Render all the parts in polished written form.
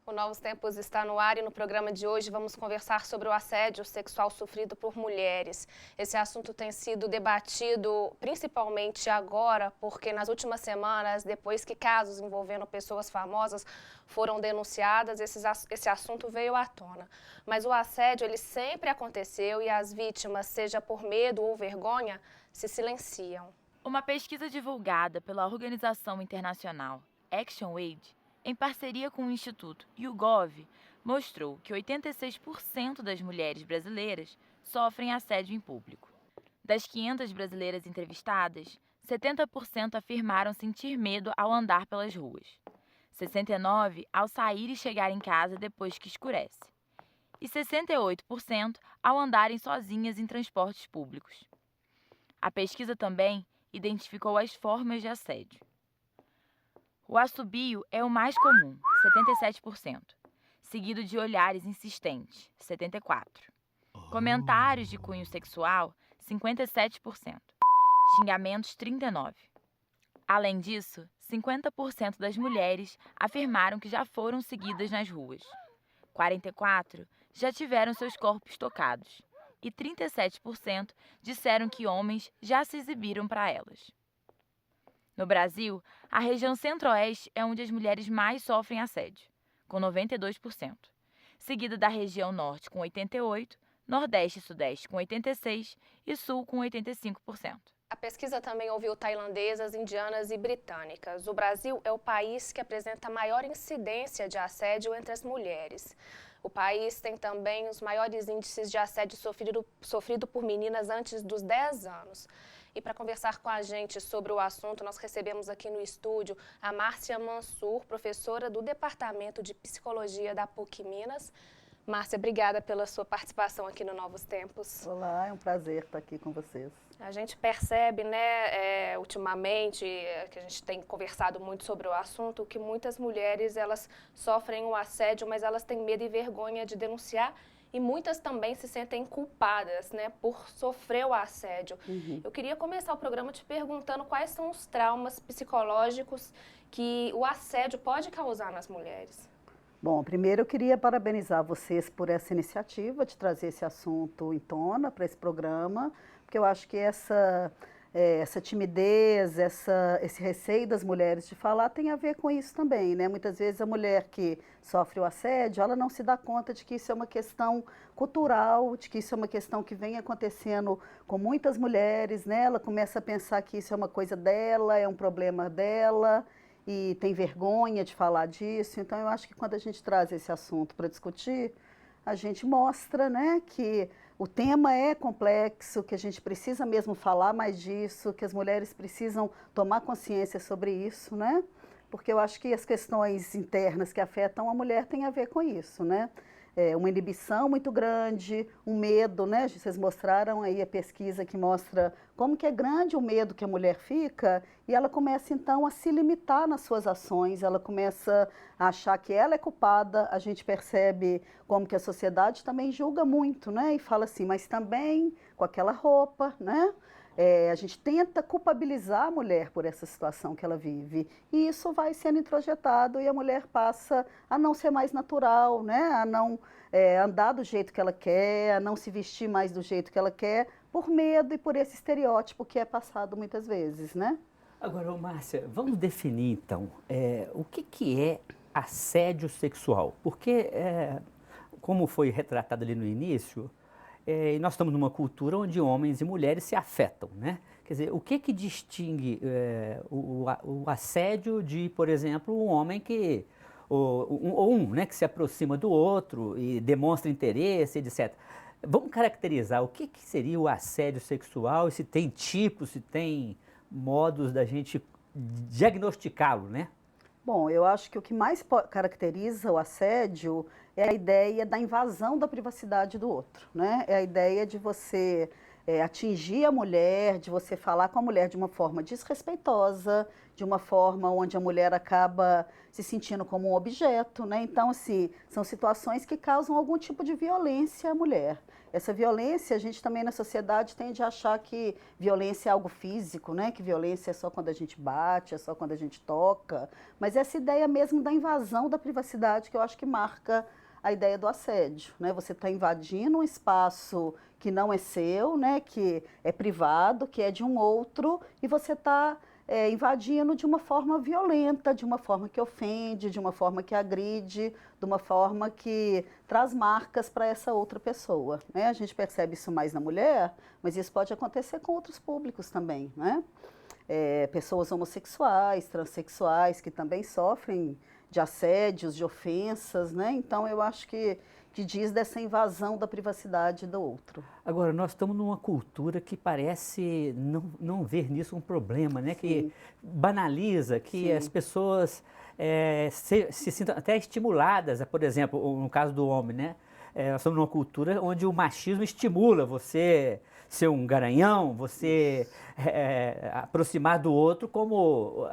O Novos Tempos está no ar e no programa de hoje vamos conversar sobre o assédio sexual sofrido por mulheres. Esse assunto tem sido debatido principalmente agora, porque nas últimas semanas, depois que casos envolvendo pessoas famosas foram denunciadas, esse assunto veio à tona. Mas o assédio, ele sempre aconteceu e as vítimas, seja por medo ou vergonha, se silenciam. Uma pesquisa divulgada pela organização internacional ActionAid, em parceria com o Instituto YouGov, mostrou que 86% das mulheres brasileiras sofrem assédio em público. Das 500 brasileiras entrevistadas, 70% afirmaram sentir medo ao andar pelas ruas, 69% ao sair e chegar em casa depois que escurece, e 68% ao andarem sozinhas em transportes públicos. A pesquisa também identificou as formas de assédio. O assobio é o mais comum, 77%, seguido de olhares insistentes, 74%. Comentários de cunho sexual, 57%. Xingamentos, 39%. Além disso, 50% das mulheres afirmaram que já foram seguidas nas ruas. 44% já tiveram seus corpos tocados. E 37% disseram que homens já se exibiram para elas. No Brasil, a região centro-oeste é onde as mulheres mais sofrem assédio, com 92%, seguida da região norte com 88%, nordeste e sudeste com 86% e sul com 85%. A pesquisa também ouviu tailandesas, indianas e britânicas. O Brasil é o país que apresenta maior incidência de assédio entre as mulheres. O país tem também os maiores índices de assédio sofrido por meninas antes dos 10 anos. E para conversar com a gente sobre o assunto, nós recebemos aqui no estúdio a Márcia Mansur, professora do Departamento de Psicologia da PUC Minas. Márcia, obrigada pela sua participação aqui no Novos Tempos. Olá, é um prazer estar aqui com vocês. A gente percebe, né, ultimamente, que a gente tem conversado muito sobre o assunto, que muitas mulheres, elas sofrem o assédio, mas elas têm medo e vergonha de denunciar, e muitas também se sentem culpadas, né, por sofrer o assédio. Eu queria começar o programa te perguntando quais são os traumas psicológicos que o assédio pode causar nas mulheres. Bom, primeiro eu queria parabenizar vocês por essa iniciativa de trazer esse assunto em tona para esse programa, porque eu acho que essa timidez, esse receio das mulheres de falar tem a ver com isso também, né? Muitas vezes a mulher que sofre o assédio, ela não se dá conta de que isso é uma questão cultural, de que isso é uma questão que vem acontecendo com muitas mulheres, né? Ela começa a pensar que isso é uma coisa dela, é um problema dela, e tem vergonha de falar disso. Então eu acho que quando a gente traz esse assunto para discutir, a gente mostra, né, que o tema é complexo, que a gente precisa mesmo falar mais disso, que as mulheres precisam tomar consciência sobre isso, né? Porque eu acho que as questões internas que afetam a mulher têm a ver com isso, né? Uma inibição muito grande, um medo, né? Vocês mostraram aí a pesquisa que mostra como que é grande o medo que a mulher fica e ela começa então a se limitar nas suas ações, ela começa a achar que ela é culpada, a gente percebe como que a sociedade também julga muito, né? E fala assim, mas também com aquela roupa, né? A gente tenta culpabilizar a mulher por essa situação que ela vive e isso vai sendo introjetado e a mulher passa a não ser mais natural, né? A não andar do jeito que ela quer, a não se vestir mais do jeito que ela quer, por medo e por esse estereótipo que é passado muitas vezes, né? Agora, Márcia, vamos definir então o que é assédio sexual, porque como foi retratado ali no início, nós estamos numa cultura onde homens e mulheres se afetam, né? Quer dizer, o que distingue o assédio de, por exemplo, um homem que, né, que se aproxima do outro e demonstra interesse, etc. Vamos caracterizar o que seria o assédio sexual, se tem tipos, se tem modos da gente diagnosticá-lo, né? Bom, eu acho que o que mais caracteriza o assédio é a ideia da invasão da privacidade do outro, né? É a ideia de você atingir a mulher, de você falar com a mulher de uma forma desrespeitosa, de uma forma onde a mulher acaba se sentindo como um objeto, né? Então, assim, são situações que causam algum tipo de violência à mulher. Essa violência, a gente também na sociedade tende a achar que violência é algo físico, né? Que violência é só quando a gente bate, é só quando a gente toca. Mas essa ideia mesmo da invasão da privacidade que eu acho que marca a ideia do assédio, né? Você está invadindo um espaço que não é seu, né? Que é privado, que é de um outro, e você está invadindo de uma forma violenta, de uma forma que ofende, de uma forma que agride, de uma forma que traz marcas para essa outra pessoa, né? A gente percebe isso mais na mulher, mas isso pode acontecer com outros públicos também, né? Pessoas homossexuais, transexuais, que também sofrem de assédios, de ofensas, né? Então, eu acho que diz dessa invasão da privacidade do outro. Agora, nós estamos numa cultura que parece não ver nisso um problema, né? Que banaliza, que Sim. as pessoas se sintam até estimuladas, por exemplo, no caso do homem, né? Nós estamos numa cultura onde o machismo estimula você ser um garanhão, você aproximar do outro como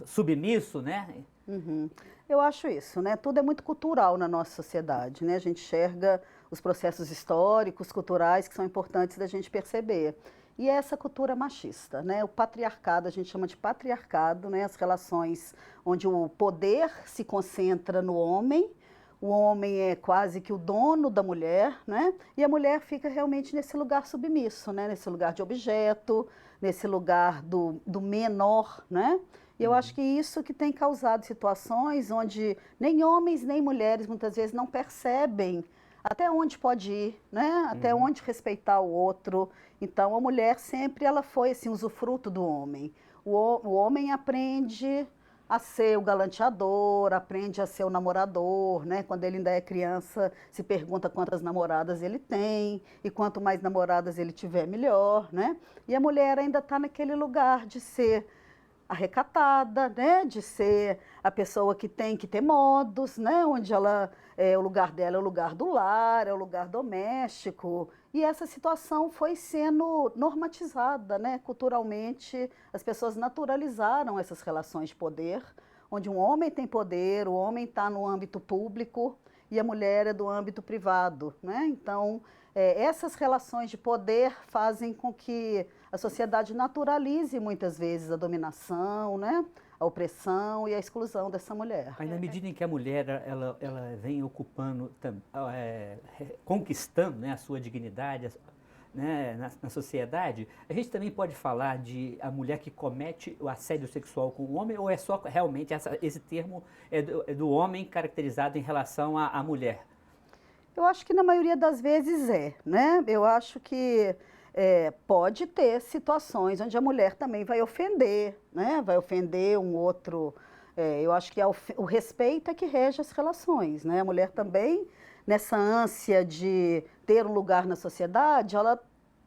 submisso, né? Uhum. Eu acho isso, né? Tudo é muito cultural na nossa sociedade, né? A gente enxerga os processos históricos, culturais que são importantes da gente perceber. E é essa cultura machista, né? O patriarcado, a gente chama de patriarcado, né? As relações onde o poder se concentra no homem, o homem é quase que o dono da mulher, né? E a mulher fica realmente nesse lugar submisso, né? Nesse lugar de objeto, nesse lugar do menor, né? E eu acho que isso que tem causado situações onde nem homens nem mulheres muitas vezes não percebem até onde pode ir, né? Até onde respeitar o outro. Então a mulher sempre ela foi assim usufruto do homem. O homem aprende a ser o galanteador, aprende a ser o namorador, né? Quando ele ainda é criança, se pergunta quantas namoradas ele tem, e quanto mais namoradas ele tiver, melhor, né? E a mulher ainda está naquele lugar de ser a recatada, né? De ser a pessoa que tem que ter modos, né? Onde ela, o lugar dela é o lugar do lar, é o lugar doméstico. E essa situação foi sendo normatizada, né? Culturalmente, as pessoas naturalizaram essas relações de poder, onde um homem tem poder, o homem está no âmbito público e a mulher é do âmbito privado, né? Então, essas relações de poder fazem com que a sociedade naturalize muitas vezes a dominação, né? A opressão e a exclusão dessa mulher. Mas na medida em que a mulher ela vem ocupando, conquistando, né, a sua dignidade, né, na sociedade, a gente também pode falar de a mulher que comete o assédio sexual com o homem, ou é só realmente esse termo é do homem caracterizado em relação à mulher? Eu acho que na maioria das vezes né? Eu acho que pode ter situações onde a mulher também vai ofender, né? Vai ofender um outro. Eu acho que o respeito é que rege as relações, né? A mulher também, nessa ânsia de ter um lugar na sociedade, ela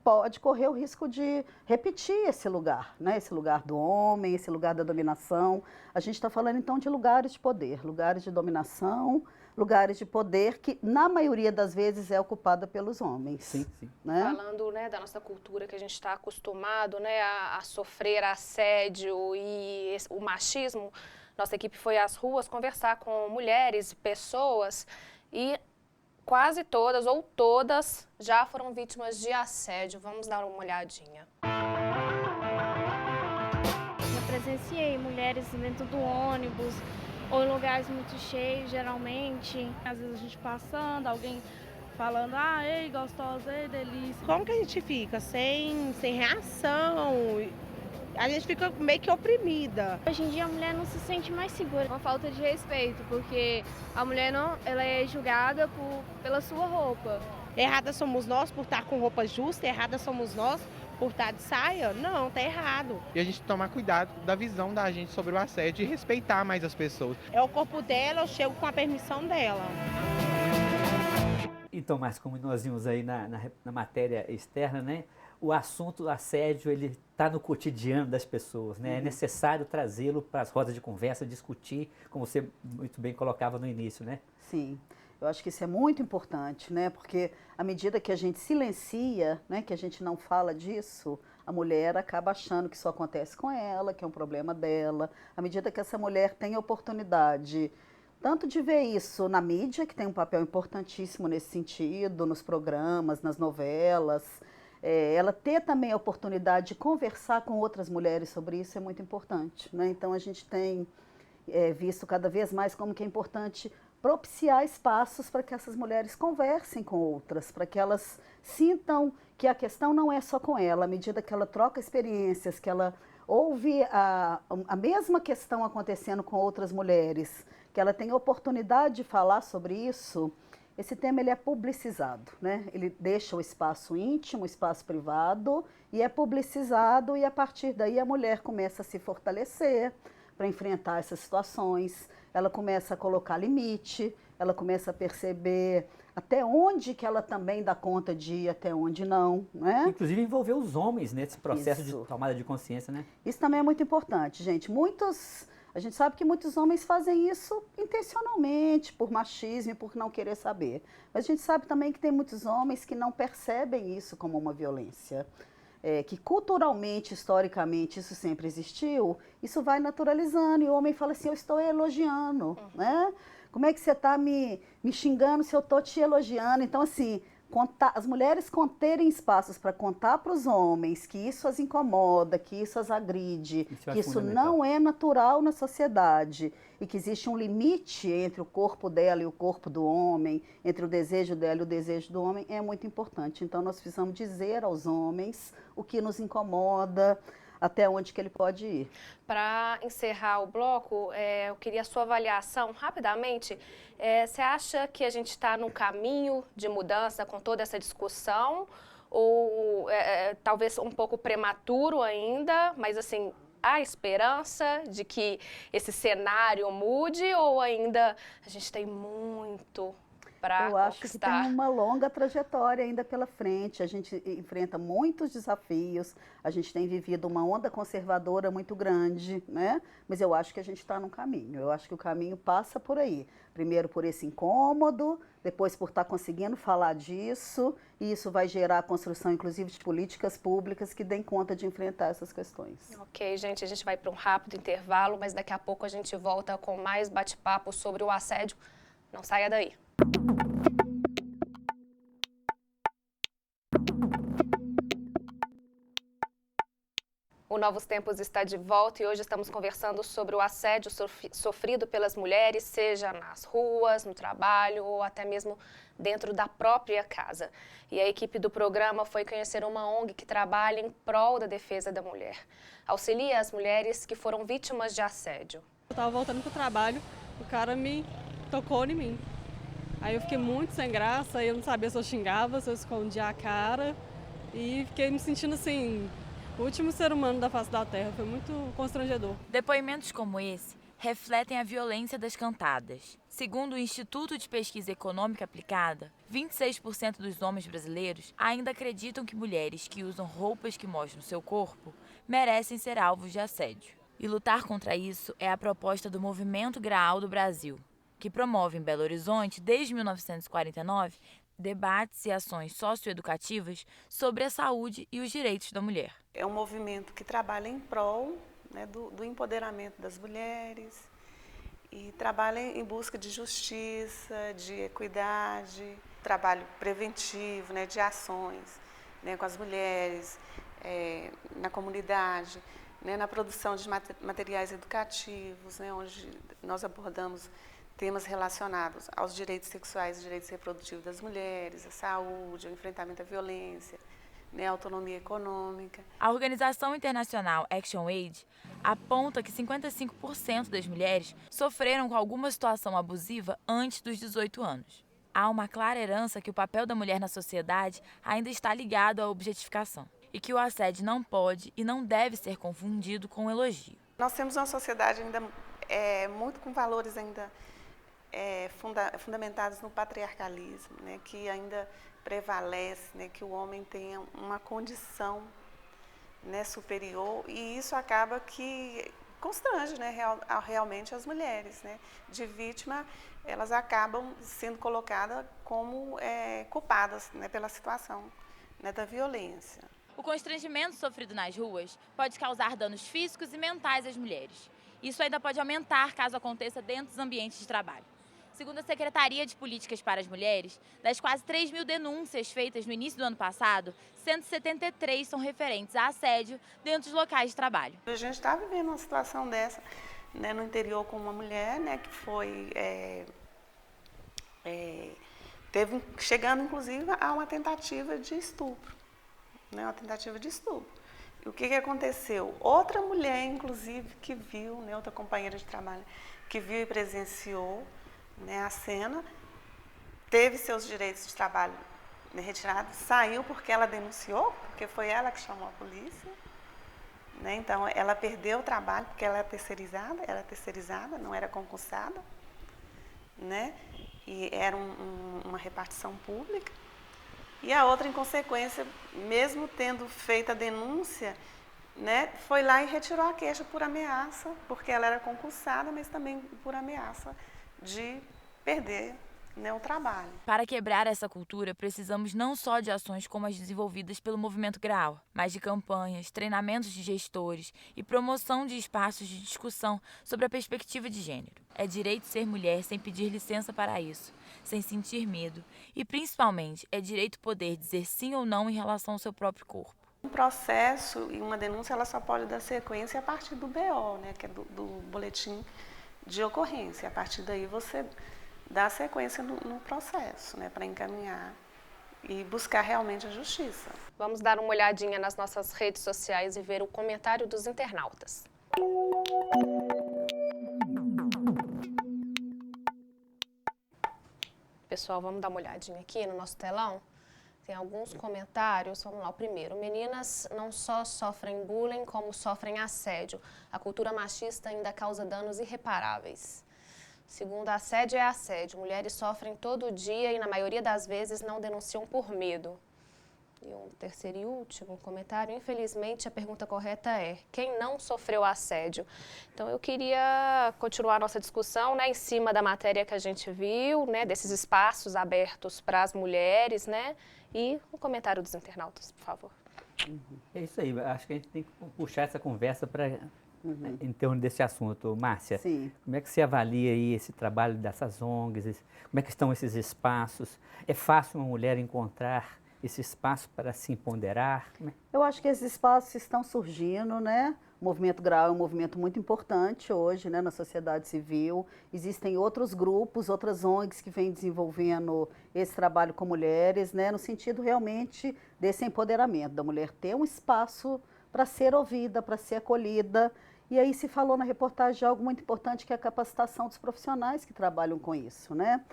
pode correr o risco de repetir esse lugar, né? Esse lugar do homem, esse lugar da dominação. A gente está falando então de lugares de poder, lugares de dominação, lugares de poder que, na maioria das vezes, é ocupada pelos homens. Sim, sim. Né? Falando, né, da nossa cultura que a gente está acostumado, né, a sofrer assédio e o machismo, nossa equipe foi às ruas conversar com mulheres, pessoas, e quase todas ou todas já foram vítimas de assédio. Vamos dar uma olhadinha. Eu presenciei mulheres dentro do ônibus, ou em lugares muito cheios, geralmente. Às vezes a gente passando, alguém falando, ei, gostosa, ei, delícia. Como que a gente fica? Sem reação. A gente fica meio que oprimida. Hoje em dia a mulher não se sente mais segura. Uma falta de respeito, porque a mulher ela é julgada pela sua roupa. Errada somos nós por estar com roupa justa, errada somos nós por estar de saia? Não, tá errado. E a gente tomar cuidado da visão da gente sobre o assédio e respeitar mais as pessoas. É o corpo dela, eu chego com a permissão dela. Então, mas como nós vimos aí na matéria externa, né? o assunto assédio, ele está no cotidiano das pessoas, né? É necessário trazê-lo para as rodas de conversa, discutir, como você muito bem colocava no início, né? Sim, eu acho que isso é muito importante, né? Porque à medida que a gente silencia, né, que a gente não fala disso, a mulher acaba achando que isso acontece com ela, que é um problema dela. À medida que essa mulher tem a oportunidade tanto de ver isso na mídia, que tem um papel importantíssimo nesse sentido, nos programas, nas novelas, ela ter também a oportunidade de conversar com outras mulheres sobre isso é muito importante, né? Então a gente tem visto cada vez mais como que é importante propiciar espaços para que essas mulheres conversem com outras, para que elas sintam que a questão não é só com ela, à medida que ela troca experiências, que ela ouve a mesma questão acontecendo com outras mulheres, que ela tem a oportunidade de falar sobre isso. Esse tema ele é publicizado, né? Ele deixa o espaço íntimo, o espaço privado, e é publicizado, e a partir daí a mulher começa a se fortalecer para enfrentar essas situações, ela começa a colocar limite, ela começa a perceber até onde que ela também dá conta de ir, até onde não, né? Inclusive envolver os homens nesse processo de tomada de consciência, né? Isso também é muito importante, gente. A gente sabe que muitos homens fazem isso intencionalmente, por machismo e por não querer saber. Mas a gente sabe também que tem muitos homens que não percebem isso como uma violência. Que culturalmente, historicamente, isso sempre existiu, isso vai naturalizando. E o homem fala assim, eu estou elogiando, né? Como é que você está me xingando se eu estou te elogiando? Então, assim, as mulheres terem espaços para contar para os homens que isso as incomoda, que isso as agride, que isso não é natural na sociedade e que existe um limite entre o corpo dela e o corpo do homem, entre o desejo dela e o desejo do homem, é muito importante. Então, nós precisamos dizer aos homens o que nos incomoda, até onde que ele pode ir. Para encerrar o bloco, eu queria a sua avaliação rapidamente. Você acha que a gente está no caminho de mudança com toda essa discussão? Ou talvez um pouco prematuro ainda, mas assim, há esperança de que esse cenário mude ou ainda a gente tem muito para conquistar? Eu acho que tem uma longa trajetória ainda pela frente, a gente enfrenta muitos desafios, a gente tem vivido uma onda conservadora muito grande, né? Mas eu acho que a gente está num caminho, eu acho que o caminho passa por aí. Primeiro por esse incômodo, depois por estar conseguindo falar disso, e isso vai gerar a construção, inclusive, de políticas públicas que deem conta de enfrentar essas questões. Ok, gente, a gente vai para um rápido intervalo, mas daqui a pouco a gente volta com mais bate-papo sobre o assédio. Não saia daí. O Novos Tempos está de volta e hoje estamos conversando sobre o assédio sofrido pelas mulheres, seja nas ruas, no trabalho ou até mesmo dentro da própria casa. E a equipe do programa foi conhecer uma ONG que trabalha em prol da defesa da mulher. Auxilia as mulheres que foram vítimas de assédio. Eu estava voltando para o trabalho, o cara me tocou em mim. Aí eu fiquei muito sem graça, eu não sabia se eu xingava, se eu escondia a cara e fiquei me sentindo assim, o último ser humano da face da terra. Foi muito constrangedor. Depoimentos como esse refletem a violência das cantadas. Segundo o Instituto de Pesquisa Econômica Aplicada, 26% dos homens brasileiros ainda acreditam que mulheres que usam roupas que mostram seu corpo merecem ser alvos de assédio. E lutar contra isso é a proposta do Movimento Graal do Brasil, que promove em Belo Horizonte, desde 1949, debates e ações socioeducativas sobre a saúde e os direitos da mulher. É um movimento que trabalha em prol, né, do empoderamento das mulheres e trabalha em busca de justiça, de equidade, trabalho preventivo, né, de ações, né, com as mulheres, na comunidade, né, na produção de materiais educativos, né, onde nós abordamos temas relacionados aos direitos sexuais e direitos reprodutivos das mulheres, à saúde, ao enfrentamento à violência, né, à autonomia econômica. A organização internacional Action Aid aponta que 55% das mulheres sofreram com alguma situação abusiva antes dos 18 anos. Há uma clara herança que o papel da mulher na sociedade ainda está ligado à objetificação e que o assédio não pode e não deve ser confundido com elogio. Nós temos uma sociedade ainda muito com valores ainda fundamentadas no patriarcalismo, né, que ainda prevalece, né, que o homem tenha uma condição, né, superior, e isso acaba que constrange, né, realmente as mulheres, né, de vítima, elas acabam sendo colocadas como culpadas, né, pela situação, né, da violência. O constrangimento sofrido nas ruas pode causar danos físicos e mentais às mulheres. Isso ainda pode aumentar caso aconteça dentro dos ambientes de trabalho. Segundo a Secretaria de Políticas para as Mulheres, das quase 3.000 denúncias feitas no início do ano passado, 173 são referentes a assédio dentro dos locais de trabalho. A gente está vivendo uma situação dessa, né, no interior com uma mulher, né, que foi chegando inclusive a uma tentativa de estupro, né, uma tentativa de estupro. E o que aconteceu? Outra mulher, inclusive, que viu, né, outra companheira de trabalho, que viu e presenciou, né, a cena, teve seus direitos de trabalho, né, retirados, saiu porque ela denunciou, porque foi ela que chamou a polícia, né, então ela perdeu o trabalho porque ela era terceirizada, não era concursada, né, e era uma repartição pública. E a outra, em consequência, mesmo tendo feito a denúncia, né, foi lá e retirou a queixa por ameaça, porque ela era concursada, mas também por ameaça de perder, né, o trabalho. Para quebrar essa cultura, precisamos não só de ações como as desenvolvidas pelo Movimento GRAAL, mas de campanhas, treinamentos de gestores e promoção de espaços de discussão sobre a perspectiva de gênero. É direito ser mulher sem pedir licença para isso, sem sentir medo e, principalmente, é direito poder dizer sim ou não em relação ao seu próprio corpo. Um processo e uma denúncia, ela só pode dar sequência a partir do BO, né, que é do boletim de ocorrência. A partir daí você dá sequência no processo, né, para encaminhar e buscar realmente a justiça. Vamos dar uma olhadinha nas nossas redes sociais e ver o comentário dos internautas. Pessoal, vamos dar uma olhadinha aqui no nosso telão. Tem alguns comentários, vamos lá. O primeiro: meninas não só sofrem bullying, como sofrem assédio. A cultura machista ainda causa danos irreparáveis. Segundo, assédio é assédio. Mulheres sofrem todo dia e, na maioria das vezes, não denunciam por medo. E um terceiro e último comentário: infelizmente, a pergunta correta é: quem não sofreu assédio? Então, eu queria continuar a nossa discussão, né, em cima da matéria que a gente viu, né, desses espaços abertos para as mulheres, né, e o comentário dos internautas, por favor. É isso aí, acho que a gente tem que puxar essa conversa para em torno desse assunto. Márcia, Sim. Como é que você avalia aí esse trabalho dessas ONGs, como é que estão esses espaços? É fácil uma mulher encontrar esse espaço para se empoderar? Eu acho que esses espaços estão surgindo, né? O movimento GRAAL é um movimento muito importante hoje, né, na sociedade civil. Existem outros grupos, outras ONGs que vêm desenvolvendo esse trabalho com mulheres, né, no sentido realmente desse empoderamento, da mulher ter um espaço para ser ouvida, para ser acolhida. E aí se falou na reportagem de algo muito importante, que é a capacitação dos profissionais que trabalham com isso, né?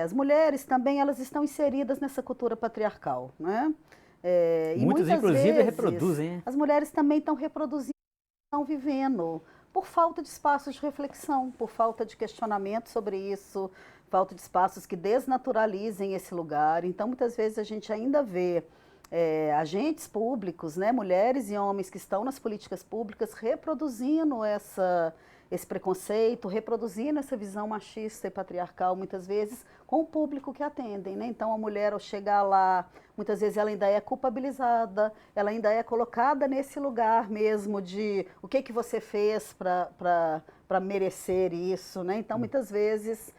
As mulheres também, elas estão inseridas nessa cultura patriarcal, né? E muitas inclusive vezes, reproduzem, hein? As mulheres também estão reproduzindo, estão vivendo, por falta de espaços de reflexão, por falta de questionamento sobre isso, falta de espaços que desnaturalizem esse lugar. Então, muitas vezes a gente ainda vê agentes públicos, né, mulheres e homens que estão nas políticas públicas reproduzindo esse preconceito, reproduzindo essa visão machista e patriarcal, muitas vezes, com o público que atendem, né? Então, a mulher, ao chegar lá, muitas vezes ela ainda é culpabilizada, ela ainda é colocada nesse lugar mesmo de o que você fez para merecer isso, né? Então, muitas vezes,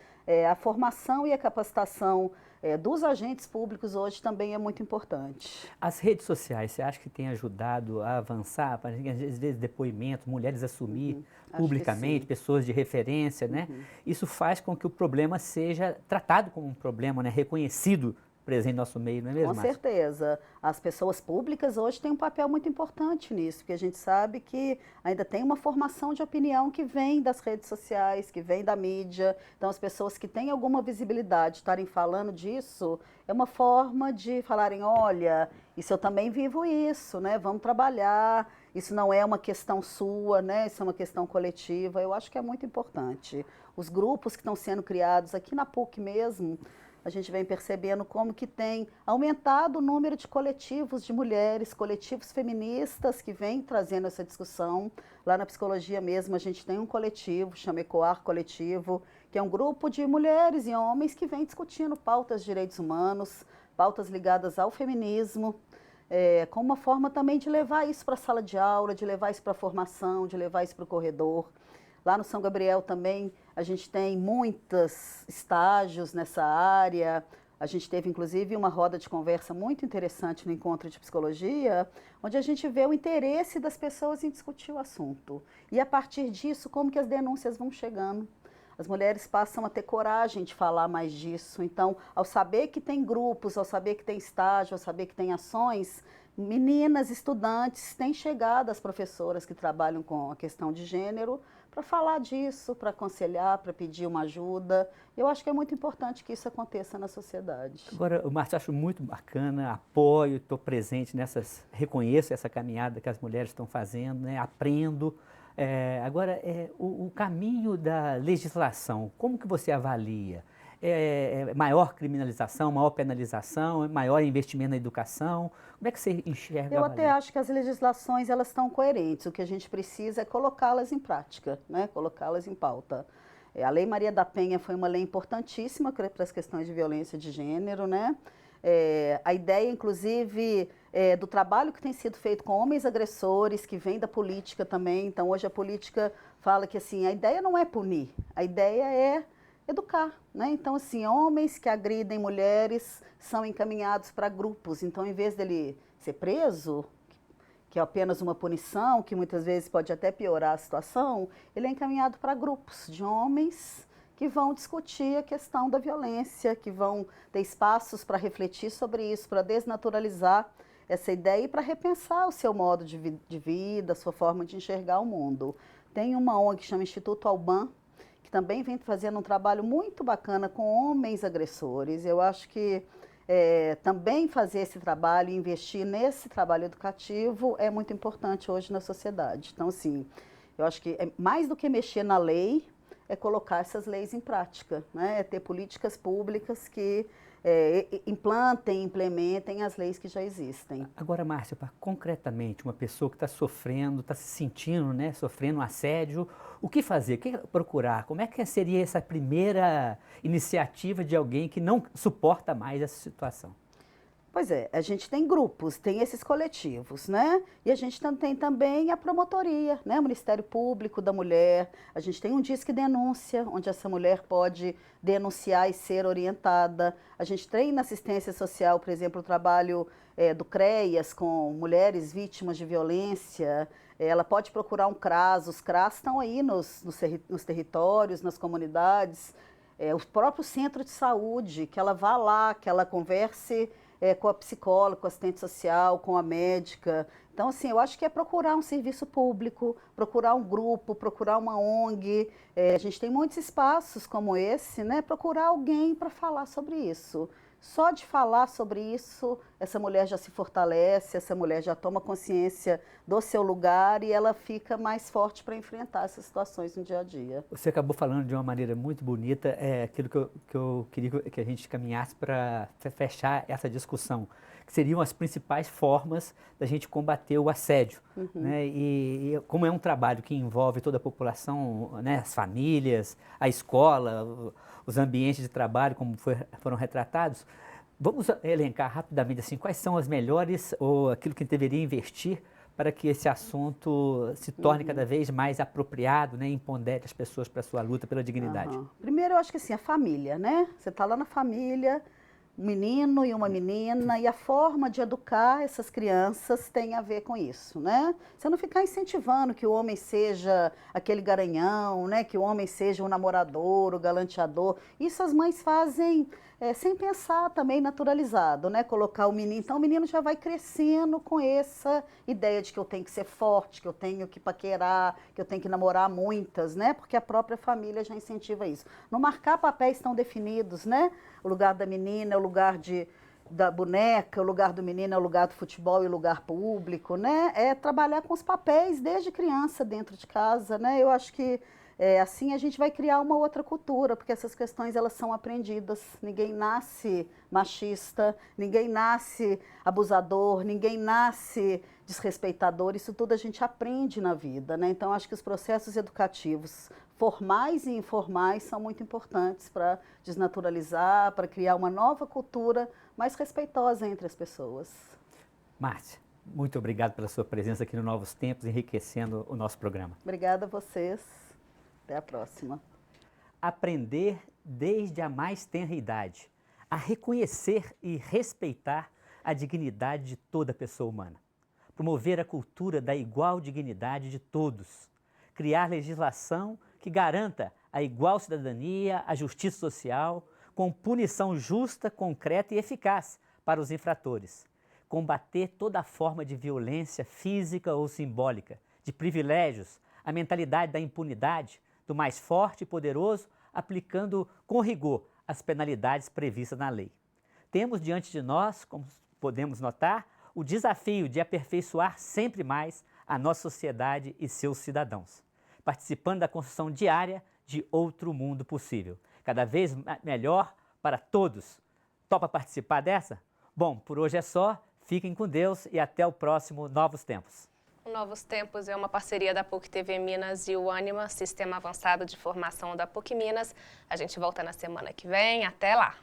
a formação e a capacitação dos agentes públicos hoje também é muito importante. As redes sociais, você acha que tem ajudado a avançar, para às vezes depoimentos, mulheres assumir publicamente, pessoas de referência, né? Isso faz com que o problema seja tratado como um problema, né? Reconhecido presente no nosso meio, não é mesmo, Com Márcia? certeza. As pessoas públicas hoje têm um papel muito importante nisso, porque a gente sabe que ainda tem uma formação de opinião que vem das redes sociais, que vem da mídia. Então, as pessoas que têm alguma visibilidade estarem falando disso, é uma forma de falarem, olha, isso eu também vivo isso, né? Vamos trabalhar, isso não é uma questão sua, né? Isso é uma questão coletiva. Eu acho que é muito importante. Os grupos que estão sendo criados aqui na PUC mesmo, a gente vem percebendo como que tem aumentado o número de coletivos de mulheres, coletivos feministas que vêm trazendo essa discussão. Lá na psicologia mesmo, a gente tem um coletivo, chama Ecoar Coletivo, que é um grupo de mulheres e homens que vem discutindo pautas de direitos humanos, pautas ligadas ao feminismo, com uma forma também de levar isso para a sala de aula, de levar isso para a formação, de levar isso para o corredor. Lá no São Gabriel também a gente tem muitos estágios nessa área. A gente teve, inclusive, uma roda de conversa muito interessante no encontro de psicologia, onde a gente vê o interesse das pessoas em discutir o assunto. E, a partir disso, como que as denúncias vão chegando. As mulheres passam a ter coragem de falar mais disso. Então, ao saber que tem grupos, ao saber que tem estágio, ao saber que tem ações, meninas, estudantes, têm chegado às professoras que trabalham com a questão de gênero para falar disso, para aconselhar, para pedir uma ajuda. Eu acho que é muito importante que isso aconteça na sociedade. Agora, Márcia, acho muito bacana, apoio, estou presente nessas, reconheço essa caminhada que as mulheres estão fazendo, né, aprendo. Agora, o caminho da legislação, como que você avalia? Maior criminalização, maior penalização, maior investimento na educação? Como é que você enxerga? Eu até acho que as legislações elas estão coerentes. O que a gente precisa é colocá-las em prática, né? Colocá-las em pauta. A Lei Maria da Penha foi uma lei importantíssima para as questões de violência de gênero, né? A ideia, inclusive, do trabalho que tem sido feito com homens agressores, que vem da política também. Então, hoje a política fala que assim, a ideia não é punir, a ideia é educar, né? Então, assim, homens que agridem mulheres são encaminhados para grupos. Então, em vez dele ser preso, que é apenas uma punição, que muitas vezes pode até piorar a situação, ele é encaminhado para grupos de homens que vão discutir a questão da violência, que vão ter espaços para refletir sobre isso, para desnaturalizar essa ideia e para repensar o seu modo de vida, a sua forma de enxergar o mundo. Tem uma ONG que chama Instituto Alban, que também vem fazendo um trabalho muito bacana com homens agressores. Eu acho que também fazer esse trabalho, investir nesse trabalho educativo é muito importante hoje na sociedade. Então, assim, eu acho que mais do que mexer na lei, é colocar essas leis em prática, né? É ter políticas públicas que implantem, implementem as leis que já existem. Agora, Márcia, concretamente, uma pessoa que está sofrendo, está se sentindo, né, sofrendo um assédio, o que fazer? O que procurar? Como é que seria essa primeira iniciativa de alguém que não suporta mais essa situação? Pois é, a gente tem grupos, tem esses coletivos, né? E a gente tem também a promotoria, né? O Ministério Público da Mulher. A gente tem um Disque Denúncia, onde essa mulher pode denunciar e ser orientada. A gente tem na assistência social, por exemplo, o trabalho do CREAS com mulheres vítimas de violência. Ela pode procurar um CRAS, os CRAS estão aí nos territórios, nas comunidades. O próprio centro de saúde, que ela vá lá, que ela converse com a psicóloga, com a assistente social, com a médica. Então, assim, eu acho que é procurar um serviço público, procurar um grupo, procurar uma ONG. A gente tem muitos espaços como esse, né? Procurar alguém para falar sobre isso. Só de falar sobre isso, essa mulher já se fortalece, essa mulher já toma consciência do seu lugar e ela fica mais forte para enfrentar essas situações no dia a dia. Você acabou falando de uma maneira muito bonita, aquilo que eu queria que a gente caminhasse para fechar essa discussão, que seriam as principais formas da gente combater o assédio. Uhum. Né? E como é um trabalho que envolve toda a população, né? As famílias, a escola, os ambientes de trabalho, como foram retratados, vamos elencar rapidamente assim, quais são as melhores ou aquilo que deveria investir para que esse assunto se torne cada vez mais apropriado, né, e empodere as pessoas para a sua luta pela dignidade. Primeiro, eu acho que assim, a família, né? Você está lá na família, um menino e uma menina, e a forma de educar essas crianças tem a ver com isso, né? Você não ficar incentivando que o homem seja aquele garanhão, né? Que o homem seja o namorador, o galanteador. Isso as mães fazem sem pensar também naturalizado, né? Colocar o menino, então o menino já vai crescendo com essa ideia de que eu tenho que ser forte, que eu tenho que paquerar, que eu tenho que namorar muitas, né? Porque a própria família já incentiva isso. Não marcar papéis tão definidos, né? O lugar da menina, o lugar da boneca, o lugar do menino é o lugar do futebol e o lugar público, né? É trabalhar com os papéis desde criança dentro de casa, né? Eu acho que assim a gente vai criar uma outra cultura, porque essas questões elas são aprendidas. Ninguém nasce machista, ninguém nasce abusador, ninguém nasce desrespeitador. Isso tudo a gente aprende na vida, né? Então acho que os processos educativos formais e informais são muito importantes para desnaturalizar, para criar uma nova cultura mais respeitosa entre as pessoas. Márcia, muito obrigado pela sua presença aqui no Novos Tempos, enriquecendo o nosso programa. Obrigada a vocês. Até a próxima. Aprender desde a mais tenra idade a reconhecer e respeitar a dignidade de toda pessoa humana. Promover a cultura da igual dignidade de todos. Criar legislação que garanta a igual cidadania, a justiça social, com punição justa, concreta e eficaz para os infratores. Combater toda forma de violência física ou simbólica, de privilégios, a mentalidade da impunidade, do mais forte e poderoso, aplicando com rigor as penalidades previstas na lei. Temos diante de nós, como podemos notar, o desafio de aperfeiçoar sempre mais a nossa sociedade e seus cidadãos, participando da construção diária de outro mundo possível, cada vez melhor para todos. Topa participar dessa? Bom, por hoje é só. Fiquem com Deus e até o próximo Novos Tempos. O Novos Tempos é uma parceria da PUC TV Minas e o Ânima, Sistema Avançado de Formação da PUC Minas. A gente volta na semana que vem. Até lá!